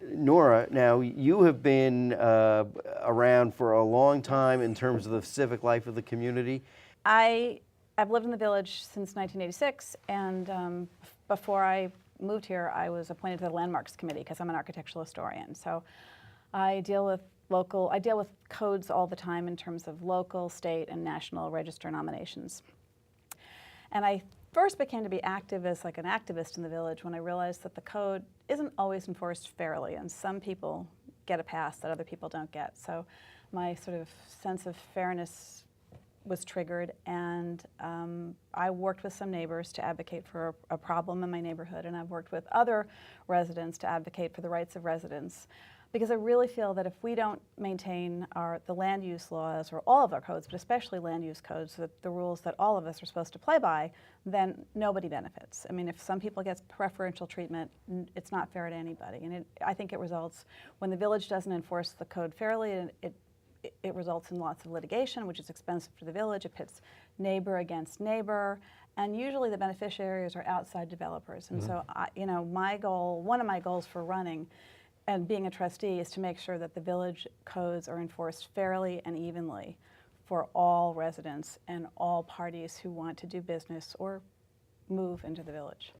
Nora, now you have been around for a long time in terms of the civic life of the community. I've lived in the village since 1986, and before I moved here, I was appointed to the Landmarks Committee because I'm an architectural historian. So I deal with codes all the time in terms of local, state, and national register nominations. And I first began to be active as like an activist in the village when I realized that the code isn't always enforced fairly, and some people get a pass that other people don't get. So my sort of sense of fairness was triggered, and I worked with some neighbors to advocate for a problem in my neighborhood, and I've worked with other residents to advocate for the rights of residents. Because I really feel that if we don't maintain the land use laws, or all of our codes, but especially land use codes, the rules that all of us are supposed to play by, then nobody benefits. I mean, if some people get preferential treatment, it's not fair to anybody. And I think it results, when the village doesn't enforce the code fairly, it results in lots of litigation, which is expensive for the village. It pits neighbor against neighbor, and usually the beneficiaries are outside developers. And so, one of my goals for running and being a trustee is to make sure that the village codes are enforced fairly and evenly for all residents and all parties who want to do business or move into the village.